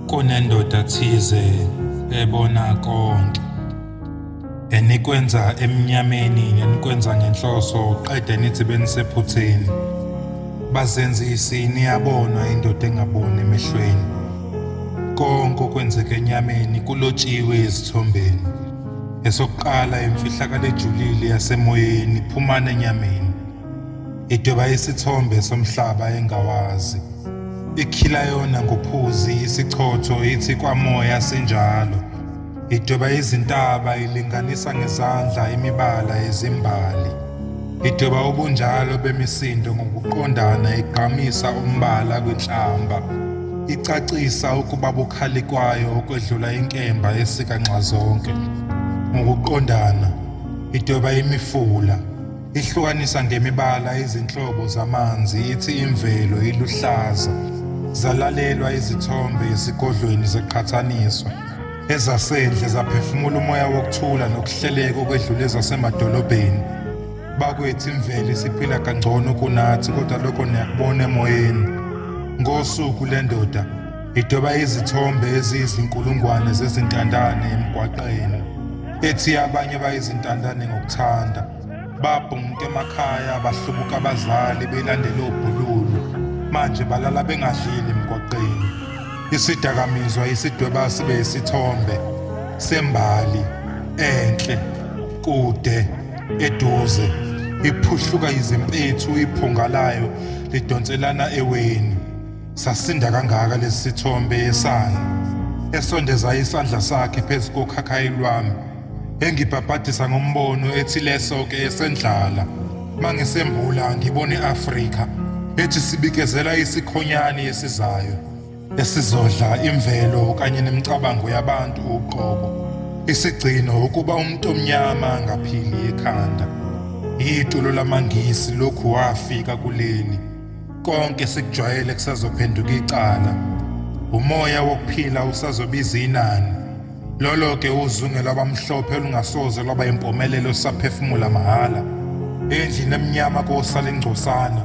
Kunendoda thize ebona konke. Enikwenza emnyameni nenikwenza ngenhloso qede nithi benisephutheni. Bazenzisi niyabona indoda engaboni emehlweni. Konke okwenzeka enyameni kulotshiwe ezithombeni. Esokuqala imfihlakalo ejulile yasemoyeni iphumana enyameni. Idweba isithombe somhlaba engawazi. Ikhila yona ngophuzi isichotho ithi kwamoya sinjalo. Idweba izintaba ilinganisa ngezandla imibala yezimbali. Idweba ubunjalo bemisindo ngokuqondana igqamisa umbala kwenhlamba. Icacisa ukuba bukhali kwayo okwedlula inkemba esikanxa zonke. Ngokuqondana idweba imifula. Ihlukanisa ngemibala izinhlobo zamanzi ithi imvelo iluhlaza. Zalalelwa izithombe esigodlweni zeqhathaniswa. Ezasendle zaphefumula umoya wokuthula nokuhleleka okwedlula ezasemadolobheni. Bakwethu imvelo isiphila kangcono kunathi kodwa lokho niyakubona emoyeni. Ngosuku lendoda idweba izithombe eziyizinkulungwane zezintandane emgwaqeni. Ethi abanye bayizintandane ngokuthanda. Babhunka emakhaya bahlubuka abazali belandela obhululu. Manje balala bengadlile emgwaqeni. Isidakamizwa isidweba sibe isithombe sembali enhle kude eduze. Iphuhluka izimpethu iphunga layo lidonselana eweni. Sasinda kangaka lesi sithombe esana esondeza isandla sakhe phezu kokhakhayi lwami. Engibhabhadisa ngombono ethi leso ke esendlala. Mangisembula ngibone Afrika ethi sibikezela isikhonyane esizayo esizodla imvelo kanye nemicabango yabantu uqobo. Isigcino ukuba umuntu omnyama angaphili ekhanda. Itulo lamangisi lokhu wafika kuleli. Konke sikujwayele kusazophenduka icala. Umoya wokuphila usazobiza inani. Lolo ke uzunge lwabamhlophe lungasoze lwaba impumelelo saphefumula mahhala. Endlini emnyama kosala ingcosana.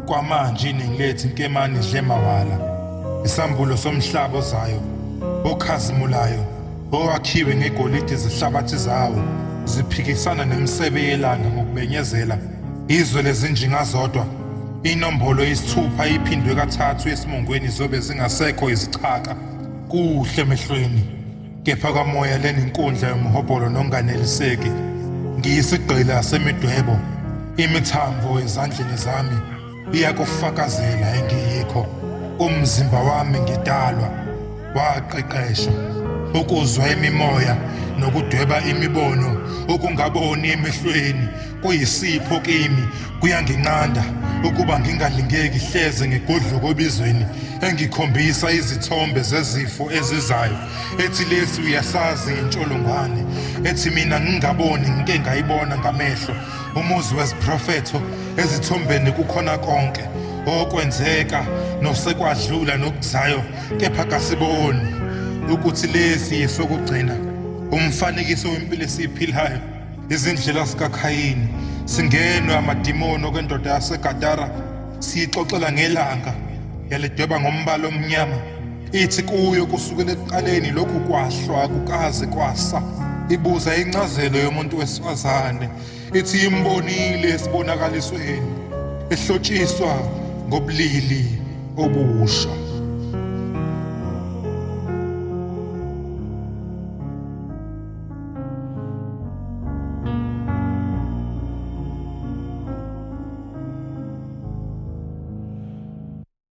Kwamanje iningi lethu inkemane idle mawala. Isambulo somhlaba ozayo okhazimulayo owakhiwe ngegolide zihlabathi zawo ziphikisana nemisebe yelanga ngokubenyezela izwe lezinjinga zodwa. Inombolo yisithupha iphindwe kathathu esimongweni zobe zingasekho izichaka. Kuhle emehlweni kepha kamoya leni inkundla yomhobholo nonganeliseki. Ngiyisigqila semidwebo imithambo ezandleni zami iyakufakazela engiyikho. Umzimba wami ngidalwa waqeqeshwa ukuzwa imimoya nokudweba imibono okungaboni emehlweni. Kuyisipho kimi kuyanginqanda ukuba ngingalingeki hleze ngegodlo kobizweni engikhombisa izithombe zezifo ezizayo. Ethi lesi uyasazi intsholongwane ethi mina ngingaboni ngike ngayibona ngamehlo. Umuzi weziprofetho ezithombeni kukhona konke okwenzeka nosekwadlula nokuzayo kepha kasiboni ukuthi lesi yesokugcina umfanekiso wempilo esiyiphilayo. Izindlela zikaKhayini singenwa amadimoni okwendoda yaseGadara siyixoxela ngelanga yalidweba ngombala omnyama. Ithi kuyo kusukela ekuqaleni lokhu kwahlwa kukaze kwasa. Ibuza incazelo yomuntu wesifazane ithi imbonile esibonakalisweni ehlotshiswa ngobulili obusha.